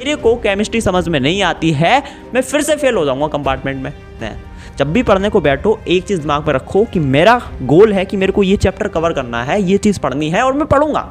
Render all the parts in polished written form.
मेरे को केमिस्ट्री समझ में नहीं आती है, मैं फिर से फेल हो जाऊंगा कंपार्टमेंट में। जब भी पढ़ने को बैठो एक चीज़ दिमाग में रखो कि मेरा गोल है कि मेरे को ये चैप्टर कवर करना है, ये चीज़ पढ़नी है और मैं पढ़ूंगा।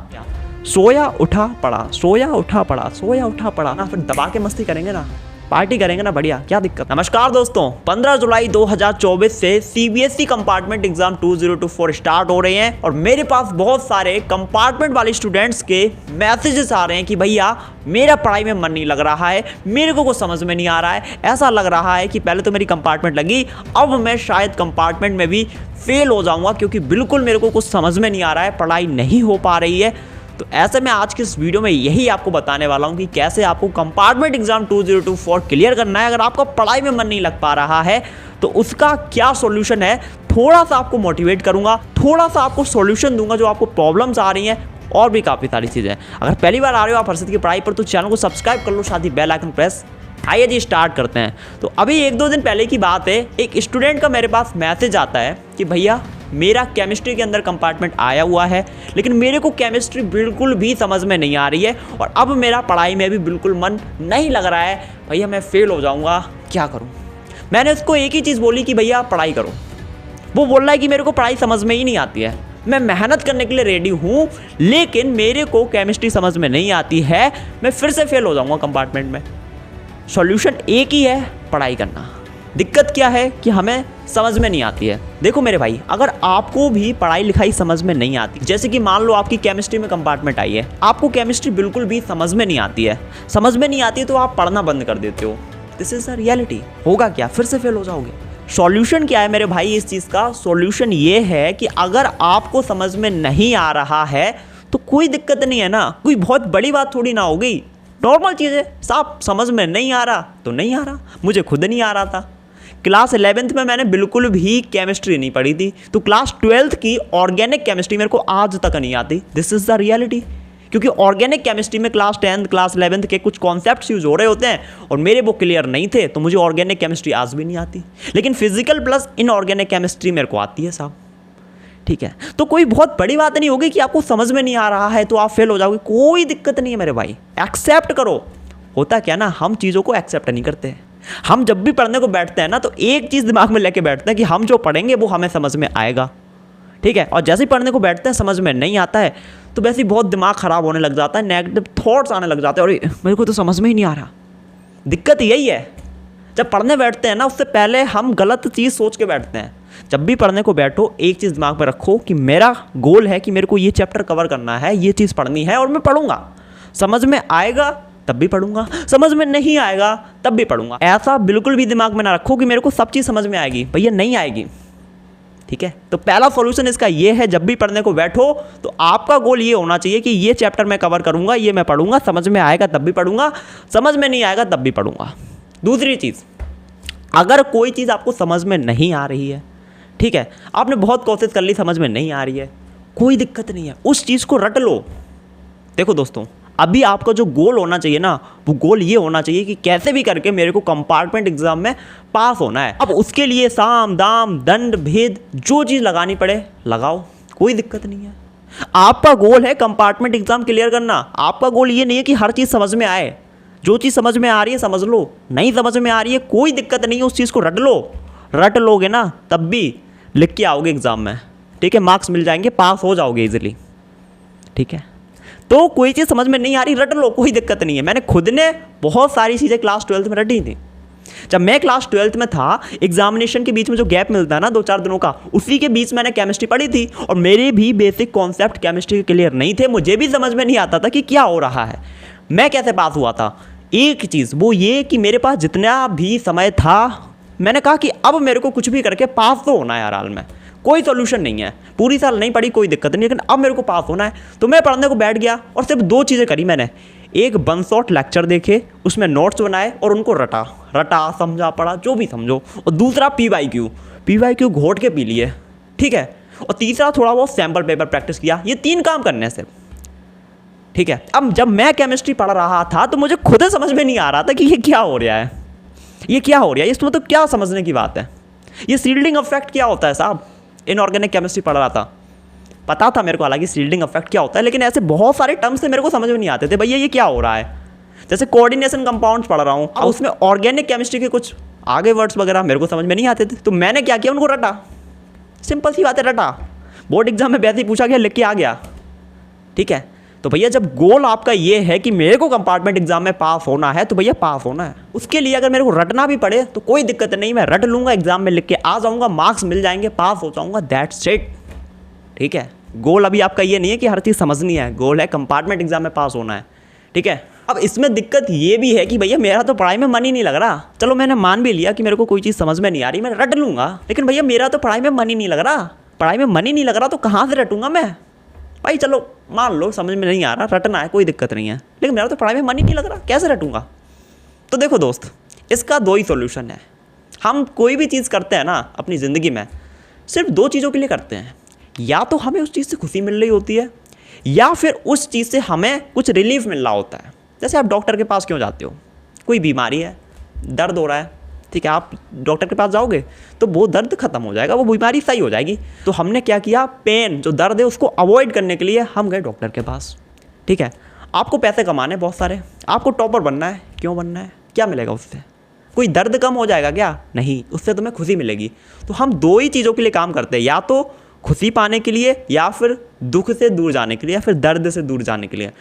सोया उठा पढ़ा, सोया उठा पढ़ा, सोया उठा पढ़ा ना, फिर दबा के मस्ती करेंगे ना, पार्टी करेंगे ना, बढ़िया, क्या दिक्कत। नमस्कार दोस्तों, 15 जुलाई 2024 से सीबीएसई कंपार्टमेंट एग्जाम 2024 स्टार्ट हो रहे हैं और मेरे पास बहुत सारे कंपार्टमेंट वाले स्टूडेंट्स के मैसेजेस आ रहे हैं कि भैया मेरा पढ़ाई में मन नहीं लग रहा है, मेरे को कुछ समझ में नहीं आ रहा है, ऐसा लग रहा है कि पहले तो मेरी कंपार्टमेंट लगी, अब मैं शायद कंपार्टमेंट में भी फेल हो जाऊंगा क्योंकि बिल्कुल मेरे को कुछ समझ में नहीं आ रहा है, पढ़ाई नहीं हो पा रही है। तो ऐसे में आज के इस वीडियो में यही आपको बताने वाला हूं कि कैसे आपको कंपार्टमेंट एग्जाम 2024 क्लियर करना है। अगर आपका पढ़ाई में मन नहीं लग पा रहा है तो उसका क्या सॉल्यूशन है, थोड़ा सा आपको मोटिवेट करूंगा, थोड़ा सा आपको सॉल्यूशन दूंगा जो आपको प्रॉब्लम्स आ रही हैं और भी काफ़ी सारी चीज़ें। अगर पहली बार आ रहे हो आप हर्षित की पढ़ाई पर तो चैनल को सब्सक्राइब कर लो, साथ ही बेल आइकन प्रेस। आइए जी स्टार्ट करते हैं। तो अभी 1-2 दिन पहले की बात है, एक स्टूडेंट का मेरे पास मैसेज आता है कि भैया मेरा केमिस्ट्री के अंदर कंपार्टमेंट आया हुआ है लेकिन मेरे को केमिस्ट्री बिल्कुल भी समझ में नहीं आ रही है और अब मेरा पढ़ाई में भी बिल्कुल मन नहीं लग रहा है, भैया मैं फेल हो जाऊंगा, क्या करूं। मैंने उसको एक ही चीज़ बोली कि भैया पढ़ाई करो। वो बोल रहा है कि मेरे को पढ़ाई समझ में ही नहीं आती है, मैं मेहनत करने के लिए रेडी हूँ लेकिन मेरे को केमिस्ट्री समझ में नहीं आती है, मैं फिर से फेल हो जाऊँगा कंपार्टमेंट में। सॉल्यूशन एक ही है, पढ़ाई करना। दिक्कत क्या है कि हमें समझ में नहीं आती है। देखो मेरे भाई, अगर आपको भी पढ़ाई लिखाई समझ में नहीं आती, जैसे कि मान लो आपकी केमिस्ट्री में कंपार्टमेंट आई है, आपको केमिस्ट्री बिल्कुल भी समझ में नहीं आती है, समझ में नहीं आती है तो आप पढ़ना बंद कर देते हो। This is the reality. होगा क्या, फिर से फेल हो जाओगे। सॉल्यूशन क्या है मेरे भाई इस चीज़ का? सॉल्यूशन ये है कि अगर आपको समझ में नहीं आ रहा है तो कोई दिक्कत नहीं है ना, कोई बहुत बड़ी बात थोड़ी ना हो गई, नॉर्मल चीज़ है। साहब समझ में नहीं आ रहा तो नहीं आ रहा, मुझे खुद नहीं आ रहा था। क्लास 11th में मैंने बिल्कुल भी केमिस्ट्री नहीं पढ़ी थी, तो क्लास 12th की ऑर्गेनिक केमिस्ट्री मेरे को आज तक नहीं आती। This is the reality. क्योंकि ऑर्गेनिक केमिस्ट्री में क्लास 10th क्लास 11th के कुछ कॉन्सेप्ट्स यूज हो रहे होते हैं और मेरे वो क्लियर नहीं थे, तो मुझे ऑर्गेनिक केमिस्ट्री आज भी नहीं आती। लेकिन फिजिकल प्लस इनऑर्गेनिक केमिस्ट्री मेरे को आती है साहब, ठीक है। तो कोई बहुत बड़ी बात नहीं होगी कि आपको समझ में नहीं आ रहा है तो आप फेल हो जाओगे, कोई दिक्कत नहीं है मेरे भाई, एक्सेप्ट करो। होता क्या ना, हम चीज़ों को एक्सेप्ट नहीं करते। हम जब भी पढ़ने को बैठते हैं ना तो एक चीज़ दिमाग में लेके बैठते हैं कि हम जो पढ़ेंगे वो हमें समझ में आएगा, ठीक है। और जैसे ही पढ़ने को बैठते हैं समझ में नहीं आता है तो वैसे ही बहुत दिमाग ख़राब होने लग जाता है, नेगेटिव थॉट्स आने लग जाते हैं, और मेरे को तो समझ में ही नहीं आ रहा। दिक्कत यही है, जब पढ़ने बैठते हैं ना उससे पहले हम गलत चीज़ सोच के बैठते हैं। जब भी पढ़ने को बैठो एक चीज़ दिमाग में रखो कि मेरा गोल है कि मेरे को ये चैप्टर कवर करना है, ये चीज़ पढ़नी है और मैं पढ़ूंगा। समझ में आएगा तब भी पढ़ूंगा, समझ में नहीं आएगा तब भी पढ़ूंगा। ऐसा बिल्कुल भी दिमाग में ना रखो कि मेरे को सब चीज़ समझ में आएगी, भैया नहीं आएगी, ठीक है। तो पहला सॉल्यूशन इसका ये है, जब भी पढ़ने को बैठो तो आपका गोल ये होना चाहिए कि ये चैप्टर मैं कवर करूंगा, ये मैं पढ़ूंगा, समझ में आएगा तब भी पढ़ूंगा, समझ में नहीं आएगा तब भी पढ़ूंगा। दूसरी चीज़, अगर कोई चीज़ आपको समझ में नहीं आ रही है, ठीक है, आपने बहुत कोशिश कर ली, समझ में नहीं आ रही है, कोई दिक्कत नहीं है, उस चीज़ को रट लो। देखो दोस्तों, अभी आपका जो गोल होना चाहिए ना, वो गोल ये होना चाहिए कि कैसे भी करके मेरे को कंपार्टमेंट एग्जाम में पास होना है। अब उसके लिए साम दाम दंड भेद जो चीज़ लगानी पड़े लगाओ, कोई दिक्कत नहीं है। आपका गोल है कंपार्टमेंट एग्जाम क्लियर करना, आपका गोल ये नहीं है कि हर चीज़ समझ में आए। जो चीज़ समझ में आ रही है समझ लो, नहीं समझ में आ रही है कोई दिक्कत नहीं है, उस चीज़ को रट लो। रट लोगे ना तब भी लिख के आओगे एग्जाम में, ठीक है, मार्क्स मिल जाएंगे, पास हो जाओगे इजीली, ठीक है। तो कोई चीज़ समझ में नहीं आ रही रट लो, कोई दिक्कत नहीं है। मैंने खुद ने बहुत सारी चीज़ें क्लास 12th में रटी थी। जब मैं क्लास 12th में था, एग्जामिनेशन के बीच में जो गैप मिलता है ना 2-4 दिनों का, उसी के बीच मैंने केमिस्ट्री पढ़ी थी और मेरे भी बेसिक कॉन्सेप्ट केमिस्ट्री के क्लियर नहीं थे, मुझे भी समझ में नहीं आता था कि क्या हो रहा है, मैं कैसे पास हुआ था। एक चीज़ वो ये कि मेरे पास जितना भी समय था, मैंने कहा कि अब मेरे को कुछ भी करके पास तो होना है यार, हाल में कोई सोल्यूशन नहीं है, पूरी साल नहीं पढ़ी कोई दिक्कत नहीं, लेकिन अब मेरे को पास होना है। तो मैं पढ़ने को बैठ गया और सिर्फ 2 चीज़ें करी मैंने। एक वन शॉट लेक्चर देखे, उसमें नोट्स बनाए और उनको रटा समझा पढ़ा जो भी समझो, और दूसरा PYQ घोट के पी लिए, ठीक है, और तीसरा थोड़ा बहुत सैम्पल पेपर प्रैक्टिस किया। ये 3 काम करने से, ठीक है। अब जब मैं केमिस्ट्री पढ़ रहा था तो मुझे खुद समझ में नहीं आ रहा था कि ये क्या हो रहा है, ये क्या हो रहा है, इसमें तो क्या समझने की बात है, ये शील्डिंग इफेक्ट क्या होता है साहब। इनऑर्गेनिक केमिस्ट्री पढ़ रहा था, पता था मेरे को हालांकि शील्डिंग इफेक्ट क्या होता है, लेकिन ऐसे बहुत सारे टर्म्स से मेरे को समझ में नहीं आते थे, भैया ये क्या हो रहा है। जैसे कोऑर्डिनेशन कंपाउंड्स पढ़ रहा हूँ, अब उसमें ऑर्गेनिक केमिस्ट्री के कुछ आगे वर्ड्स वगैरह मेरे को समझ में नहीं आते थे, तो मैंने क्या किया, उनको रटा। सिंपल सी बात है, रटा। बोर्ड एग्जाम में वैसे ही पूछा गया, लिख के आ गया। ठीक है, तो भैया जब गोल आपका ये है कि मेरे को कंपार्टमेंट एग्जाम में पास होना है, तो भैया पास होना है। उसके लिए अगर मेरे को रटना भी पड़े तो कोई दिक्कत नहीं, मैं रट लूँगा, एग्जाम में लिख के आ जाऊँगा, मार्क्स मिल जाएंगे, पास हो जाऊँगा, दैट्स इट। ठीक है, गोल अभी आपका ये नहीं है कि हर चीज़ समझनी है, गोल है कंपार्टमेंट एग्जाम में पास होना है। ठीक है, अब इसमें दिक्कत ये भी है कि भैया मेरा तो पढ़ाई में मन ही नहीं लग रहा। चलो मैंने मान भी लिया कि मेरे को कोई चीज़ समझ में नहीं आ रही, मैं रट लूँगा, लेकिन भैया मेरा तो पढ़ाई में मन ही नहीं लग रहा। पढ़ाई में मन ही नहीं लग रहा तो कहाँ से रटूंगा मैं? भाई चलो मान लो समझ में नहीं आ रहा, रटना है, कोई दिक्कत नहीं है, लेकिन मेरा तो पढ़ाई में मन ही नहीं लग रहा, कैसे रटूंगा? तो देखो दोस्त, इसका दो ही सॉल्यूशन है। हम कोई भी चीज़ करते हैं ना अपनी ज़िंदगी में, सिर्फ दो चीज़ों के लिए करते हैं। या तो हमें उस चीज़ से खुशी मिल रही होती है, या फिर उस चीज़ से हमें कुछ रिलीफ मिल रहा होता है। जैसे आप डॉक्टर के पास क्यों जाते हो? कोई बीमारी है, दर्द हो रहा है, ठीक है, आप डॉक्टर के पास जाओगे तो वो दर्द खत्म हो जाएगा, वो बीमारी सही हो जाएगी। तो हमने क्या किया, पेन जो दर्द है उसको अवॉइड करने के लिए हम गए डॉक्टर के पास। ठीक है, आपको पैसे कमाने बहुत सारे, आपको टॉपर बनना है, क्यों बनना है? क्या मिलेगा उससे? कोई दर्द कम हो जाएगा क्या? नहीं, उससे तुम्हें खुशी मिलेगी। तो हम दो ही चीज़ों के लिए काम करते हैं, या तो खुशी पाने के लिए, या फिर दुख से दूर जाने के लिए, या फिर दर्द से दूर जाने के लिए।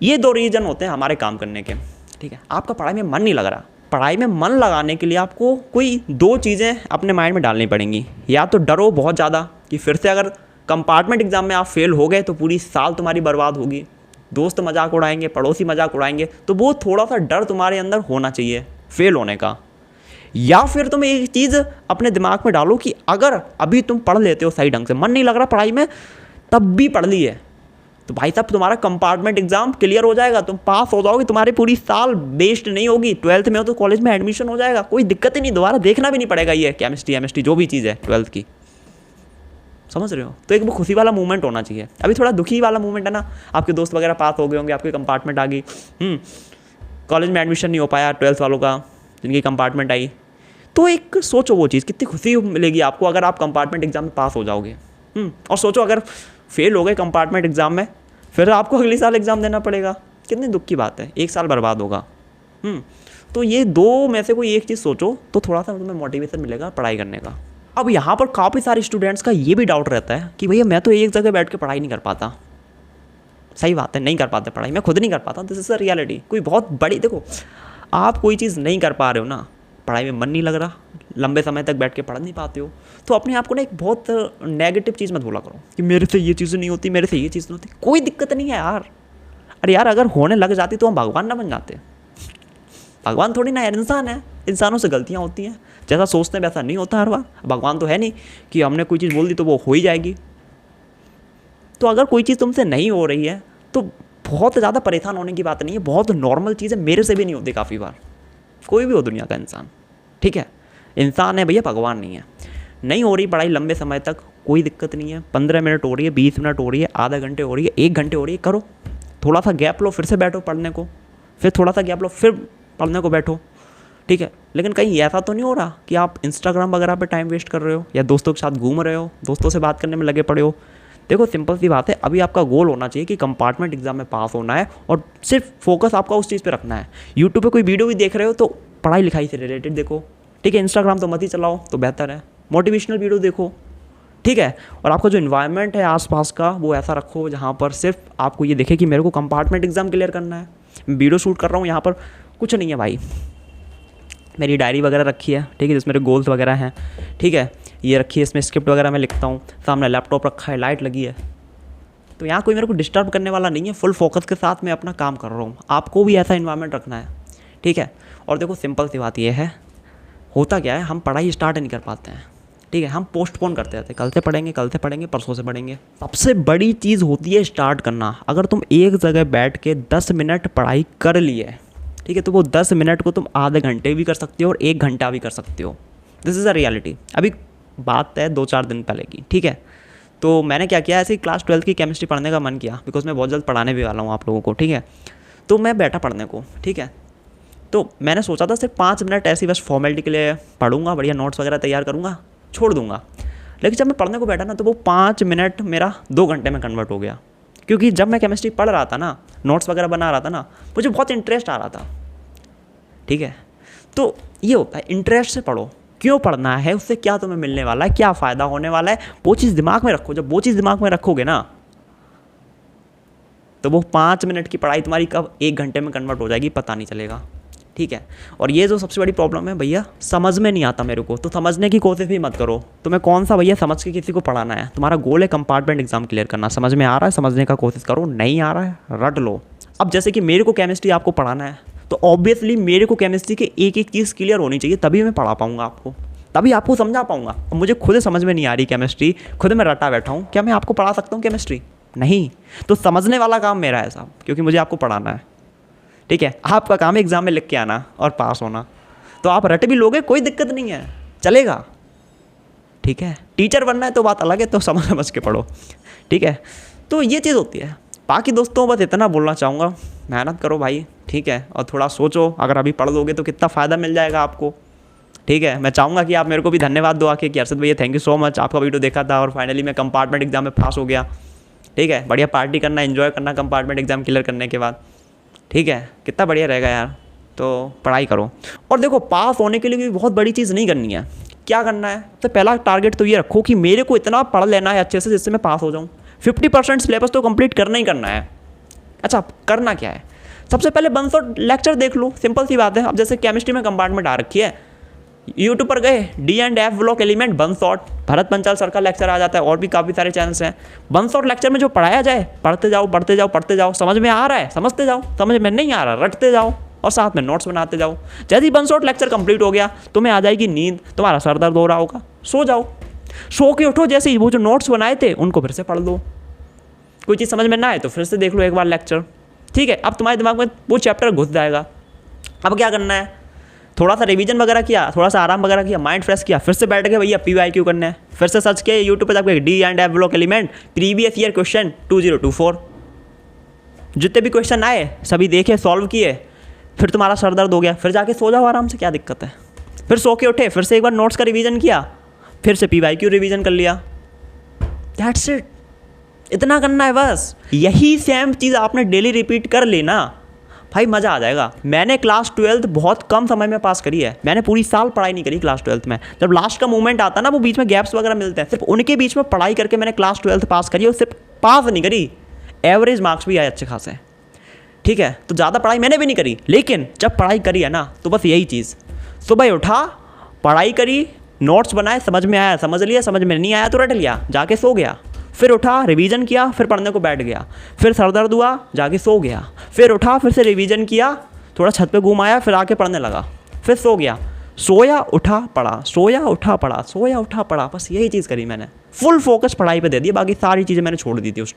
ये दो रीज़न होते हैं हमारे काम करने के। ठीक है, आपका पढ़ाई में मन नहीं लग रहा, पढ़ाई में मन लगाने के लिए आपको कोई दो चीज़ें अपने माइंड में डालनी पड़ेंगी। या तो डरो बहुत ज़्यादा कि फिर से अगर कंपार्टमेंट एग्जाम में आप फेल हो गए तो पूरी साल तुम्हारी बर्बाद होगी, दोस्त मजाक उड़ाएंगे, पड़ोसी मजाक उड़ाएंगे, तो वो थोड़ा सा डर तुम्हारे अंदर होना चाहिए फेल होने का। या फिर तुम एक चीज़ अपने दिमाग में डालो कि अगर अभी तुम पढ़ लेते हो सही ढंग से, मन नहीं लग रहा पढ़ाई में, तब भी पढ़ लिए, तो भाई साहब तुम्हारा कंपार्टमेंट एग्जाम क्लियर हो जाएगा, तुम पास हो जाओगे, तुम्हारी पूरी साल वेस्ट नहीं होगी। 12th में हो तो कॉलेज में एडमिशन हो जाएगा, कोई दिक्कत ही नहीं, दोबारा देखना भी नहीं पड़ेगा ये केमिस्ट्री जो भी चीज़ है 12th की। समझ रहे हो? तो एक वो खुशी वाला मूवमेंट होना चाहिए। अभी थोड़ा दुखी वाला मूवमेंट है ना, आपके दोस्त वगैरह पास हो गए होंगे, आपकी कंपार्टमेंट आ गई, कॉलेज में एडमिशन नहीं हो पाया 12th वालों का, जिनकी कंपार्टमेंट आई, तो एक सोचो वो चीज़ कितनी खुशी मिलेगी आपको अगर आप कंपार्टमेंट एग्जाम में पास हो जाओगे। और सोचो अगर फेल हो गए कंपार्टमेंट एग्जाम में, फिर आपको अगले साल एग्ज़ाम देना पड़ेगा, कितनी दुख की बात है, एक साल बर्बाद होगा। तो ये दो में से कोई एक चीज़ सोचो तो थोड़ा सा तुम्हें मोटिवेशन मिलेगा पढ़ाई करने का। अब यहाँ पर काफ़ी सारे स्टूडेंट्स का ये भी डाउट रहता है कि भैया मैं तो एक जगह बैठ के पढ़ाई नहीं कर पाता। सही बात है, नहीं कर पाते पढ़ाई, मैं खुद नहीं कर पाता, दिस इज़ अ रियलिटी। कोई बहुत बड़ी, देखो आप कोई चीज़ नहीं कर पा रहे हो ना, पढ़ाई में मन नहीं लग रहा, लंबे समय तक बैठ के पढ़ नहीं पाते हो, तो अपने आप को ना एक बहुत नेगेटिव चीज़ मत बोला करो कि मेरे से ये चीज़ नहीं होती, मेरे से ये चीज़ नहीं होती। कोई दिक्कत नहीं है यार। अरे यार अगर होने लग जाती तो हम भगवान ना बन जाते। भगवान थोड़ी ना यार, इंसान है, इंसानों से गलतियाँ होती हैं, जैसा सोचते हैं वैसा नहीं होता हर बार। भगवान तो है नहीं कि हमने कोई चीज़ बोल दी तो वो हो ही जाएगी। तो अगर कोई चीज़ तुमसे नहीं हो रही है तो बहुत ज़्यादा परेशान होने की बात नहीं है, बहुत नॉर्मल चीज़ है, मेरे से भी नहीं होती काफ़ी बार, कोई भी हो दुनिया का इंसान। ठीक है, इंसान है भैया, भगवान नहीं है। नहीं हो रही पढ़ाई लंबे समय तक, कोई दिक्कत नहीं है, 15 मिनट हो रही है, 20 मिनट हो रही है, आधा घंटे हो रही है, 1 घंटे हो रही है, करो। थोड़ा सा गैप लो, फिर से बैठो पढ़ने को, फिर थोड़ा सा गैप लो, फिर पढ़ने को बैठो। ठीक है, लेकिन कहीं ऐसा तो नहीं हो रहा कि आप इंस्टाग्राम वगैरह पे टाइम वेस्ट कर रहे हो, या दोस्तों के साथ घूम रहे हो, दोस्तों से बात करने में लगे पड़े हो। देखो सिंपल सी बात है, अभी आपका गोल होना चाहिए कि कंपार्टमेंट एग्जाम में पास होना है, और सिर्फ फोकस आपका उस चीज़ पे रखना है। यूट्यूब पे कोई वीडियो भी देख रहे हो तो पढ़ाई लिखाई से रिलेटेड देखो। ठीक है, इंस्टाग्राम तो मत ही चलाओ तो बेहतर है, मोटिवेशनल वीडियो देखो। ठीक है, और आपका जो इन्वायरमेंट है आसपास का वो ऐसा रखो जहाँ पर सिर्फ आपको ये दिखे कि मेरे को कंपार्टमेंट एग्जाम क्लियर करना है। वीडियो शूट कर रहा हूँ, यहाँ पर कुछ नहीं है भाई, मेरी डायरी वगैरह रखी है, ठीक है, जिसमें मेरे गोल्स वगैरह हैं। ठीक है, ये रखी है, इसमें स्क्रिप्ट वगैरह मैं लिखता हूँ, सामने लैपटॉप रखा है, लाइट लगी है, तो यहाँ कोई मेरे को डिस्टर्ब करने वाला नहीं है, फुल फोकस के साथ मैं अपना काम कर रहा हूँ। आपको भी ऐसा इन्वायरमेंट रखना है। ठीक है, और देखो सिंपल सी बात ये है, होता क्या है, हम पढ़ाई स्टार्ट नहीं कर पाते हैं। ठीक है, हम पोस्टपोन करते रहते हैं, कल से पढ़ेंगे, परसों से पढ़ेंगे। सबसे बड़ी चीज़ होती है स्टार्ट करना। अगर तुम एक जगह बैठ के 10 मिनट पढ़ाई कर लिए, ठीक है, तो वो 10 मिनट को तुम आधे घंटे भी कर सकते हो और 1 घंटा भी कर सकते हो। This is a reality. अभी बात है 2-4 दिन पहले की। ठीक है, तो मैंने क्या किया, ऐसे ही क्लास 12th की केमिस्ट्री पढ़ने का मन किया, बिकॉज मैं बहुत जल्द पढ़ाने भी वाला हूँ आप लोगों को। ठीक है, तो मैं बैठा पढ़ने को। ठीक है, तो मैंने सोचा था सिर्फ 5 मिनट ऐसी बस फॉर्मेलिटी के लिए पढ़ूंगा, बढ़िया नोट्स वगैरह तैयार करूँगा, छोड़ दूंगा। लेकिन जब मैं पढ़ने को बैठा ना, तो वो 5 मिनट मेरा 2 घंटे में कन्वर्ट हो गया। क्योंकि जब मैं केमिस्ट्री पढ़ रहा था ना, नोट्स वगैरह बना रहा था ना, मुझे बहुत इंटरेस्ट आ रहा था। ठीक है, तो ये होता है इंटरेस्ट से पढ़ो, क्यों पढ़ना है, उससे क्या तुम्हें मिलने वाला है, क्या फ़ायदा होने वाला है, वो चीज़ दिमाग में रखो। जब वो चीज़ दिमाग में रखोगे ना तो वो 5 मिनट की पढ़ाई तुम्हारी कब 1 घंटे में कन्वर्ट हो जाएगी पता नहीं चलेगा, ठीक है। और ये जो सबसे बड़ी प्रॉब्लम है भैया, समझ में नहीं आता मेरे को, तो समझने की कोशिश भी मत करो। तुम्हें कौन सा भैया समझ के किसी को पढ़ाना है, तुम्हारा गोल है कंपार्टमेंट एग्जाम क्लियर करना, समझ में आ रहा है समझने का कोशिश करो, नहीं आ रहा है रट लो। अब जैसे कि मेरे को केमिस्ट्री आपको पढ़ाना है, तो ऑब्वियसली मेरे को केमिस्ट्री के एक एक चीज़ क्लियर होनी चाहिए, तभी मैं पढ़ा पाऊंगा आपको, तभी आपको समझा पाऊंगा। अब मुझे खुद समझ में नहीं आ रही केमिस्ट्री, खुद मैं रटा बैठा हूँ, क्या मैं आपको पढ़ा सकता हूँ केमिस्ट्री? नहीं। तो समझने वाला काम मेरा है साहब, क्योंकि मुझे आपको पढ़ाना है, ठीक है। आपका काम है एग्जाम में लिख के आना और पास होना, तो आप रट भी लोगे कोई दिक्कत नहीं है, चलेगा, ठीक है। टीचर बनना है तो बात अलग है, तो समझ समझ के पढ़ो, ठीक है। तो ये चीज़ होती है। बाकी दोस्तों बस इतना बोलना चाहूँगा, मेहनत करो भाई, ठीक है, और थोड़ा सोचो, अगर अभी पढ़ लोगे तो कितना फ़ायदा मिल जाएगा आपको, ठीक है। मैं चाहूँगा कि आप मेरे को भी धन्यवाद दो आके कि अर्षद भैया थैंक यू सो मच, आपका वीडियो देखा था और फाइनली मैं कंपार्टमेंट एग्जाम में पास हो गया, ठीक है। बढ़िया पार्टी करना, एंजॉय करना कंपार्टमेंट एग्जाम क्लियर करने के बाद, ठीक है, कितना बढ़िया रहेगा यार। तो पढ़ाई करो, और देखो पास होने के लिए भी बहुत बड़ी चीज़ नहीं करनी है। क्या करना है, तो पहला टारगेट तो ये रखो कि मेरे को इतना पढ़ लेना है अच्छे से जिससे मैं पास हो जाऊँ। 50% सिलेबस तो कंप्लीट करना ही करना है। अच्छा, करना क्या है, सबसे पहले 100 लेक्चर देख लो, सिंपल सी बात है। अब जैसे केमिस्ट्री में कंपार्टमेंट आ रखी है, यूट्यूब पर गए D&F block element 1 shot, Bharat Panchal sir का लेक्चर आ जाता है, और भी काफ़ी सारे चैनल्स हैं। 1 शॉट लेक्चर में जो पढ़ाया जाए पढ़ते जाओ पढ़ते जाओ पढ़ते जाओ, समझ में आ रहा है समझते जाओ, समझ में नहीं आ रहा रटते जाओ, और साथ में नोट्स बनाते जाओ। जैसे ही 1 शॉट लेक्चर कंप्लीट हो गया तुम्हें आ जाएगी नींद, तुम्हारा सर दर्द हो रहा होगा, सो जाओ, सो के उठो, जैसे ही वो जो नोट्स बनाए थे उनको फिर से पढ़ लो, कोई चीज़ समझ में ना आए तो फिर से देख लो एक बार लेक्चर, ठीक है। अब तुम्हारे दिमाग में वो चैप्टर घुस जाएगा। अब क्या करना है, थोड़ा सा रिवीजन वगैरह किया, थोड़ा सा आराम वगैरह किया, माइंड फ्रेश किया, फिर से बैठ गए भैया PYQ करना है, फिर से सर्च किया यूट्यूब पे जाके D&F block element previous year question 2024, जितने भी क्वेश्चन आए सभी देखे, सॉल्व किए, फिर तुम्हारा सर दर्द हो गया, फिर जाके सो जाओ आराम से, क्या दिक्कत है। फिर सो के उठे, फिर से एक बार नोट्स का रिवीजन किया, फिर से PYQ रिवीजन कर लिया, दैट्स इट, इतना करना है बस। यही सेम चीज़ आपने डेली रिपीट कर लेना भाई, मज़ा आ जाएगा। मैंने क्लास 12 बहुत कम समय में पास करी है, मैंने पूरी साल पढ़ाई नहीं करी क्लास 12 में। जब लास्ट का मोमेंट आता है ना, वो बीच में गैप्स वगैरह मिलते हैं, सिर्फ उनके बीच में पढ़ाई करके मैंने क्लास 12 पास करी, और सिर्फ पास नहीं करी, एवरेज मार्क्स भी आए अच्छे खासे, ठीक है। तो ज़्यादा पढ़ाई मैंने भी नहीं करी, लेकिन जब पढ़ाई करी है ना तो बस यही चीज़, सुबह उठा, पढ़ाई करी, नोट्स बनाए, समझ में आया समझ लिया, समझ में नहीं आया तो रट लिया, जाके सो गया, फिर उठा रिवीजन किया, फिर पढ़ने को बैठ गया, फिर सर दर्द हुआ जाके सो गया, फिर उठा फिर से रिवीजन किया, थोड़ा छत पे घूम आया, फिर आके पढ़ने लगा, फिर सो गया, सोया उठा पढ़ा, सोया उठा पढ़ा, सोया उठा पढ़ा, बस यही चीज़ करी मैंने। फुल फोकस पढ़ाई पे दे दिया, बाकी सारी चीज़ें मैंने छोड़ दी थी उस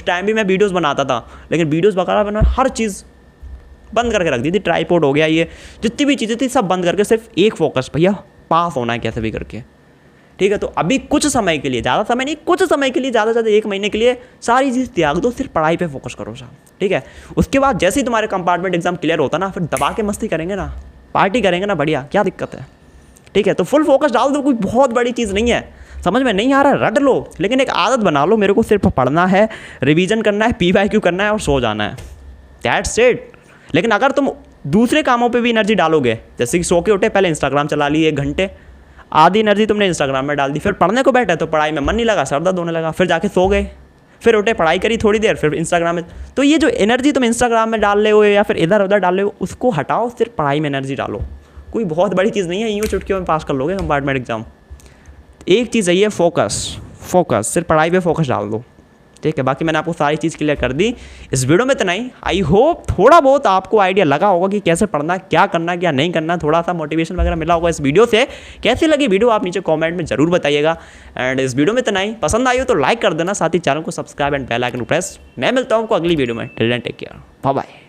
टाइम भी मैं वीडियोज़ बनाता था, लेकिन वीडियोज़ वगैरह मैंने हर चीज़ बंद करके रख दी थी, ट्राइपॉड हो गया, ये जितनी भी चीज़ें थी सब बंद करके सिर्फ एक फोकस, भैया पास होना है कैसे भी करके, ठीक है। तो अभी कुछ समय के लिए, ज़्यादा समय नहीं, कुछ समय के लिए, ज़्यादा से ज़्यादा 1 महीने के लिए सारी चीज़ त्याग दो, सिर्फ पढ़ाई पे फोकस करो साहब, ठीक है। उसके बाद जैसे ही तुम्हारे कंपार्टमेंट एग्जाम क्लियर होता ना, फिर दबा के मस्ती करेंगे ना, पार्टी करेंगे ना, बढ़िया, क्या दिक्कत है, ठीक है। तो फुल फोकस डाल दो, कोई बहुत बड़ी चीज़ नहीं है, समझ में नहीं आ रहा रट लो, लेकिन एक आदत बना लो, मेरे को सिर्फ पढ़ना है, रिवीजन करना है, PYQ करना है और सो जाना है, दैट्स इट। लेकिन अगर तुम दूसरे कामों पे भी एनर्जी डालोगे, जैसे कि सो के उठे पहले इंस्टाग्राम चला लिए 1 घंटे, आधी एनर्जी तुमने इंस्टाग्राम में डाल दी, फिर पढ़ने को बैठे तो पढ़ाई में मन नहीं लगा, सर दर्द होने लगा, फिर जाके सो गए, फिर उठे पढ़ाई करी थोड़ी देर, फिर इंस्टाग्राम में, तो ये जो एनर्जी तुम इंस्टाग्राम में डाल रहे हो या फिर इधर उधर डाल रहे हो, उसको हटाओ, सिर्फ पढ़ाई में एनर्जी डालो। कोई बहुत बड़ी चीज़ नहीं है, यूँ चुटकियों में पास कर लोगे कंपार्टमेंट एग्जाम। एक चीज़ है ये फोकस, सिर्फ पढ़ाई पे फोकस डाल दो, ठीक है। बाकी मैंने आपको सारी चीज़ क्लियर कर दी इस वीडियो में, इतना ही। आई होप थोड़ा बहुत आपको आइडिया लगा होगा कि कैसे पढ़ना, क्या करना क्या नहीं करना, थोड़ा सा मोटिवेशन वगैरह मिला होगा इस वीडियो से। कैसी लगी वीडियो आप नीचे कमेंट में जरूर बताइएगा। एंड इस वीडियो में इतना ही, पसंद आई हो तो लाइक कर देना, साथ ही चैनल को subscribe and bell icon press. मैं मिलता हूँ आपको अगली वीडियो में, till then take care, bye bye.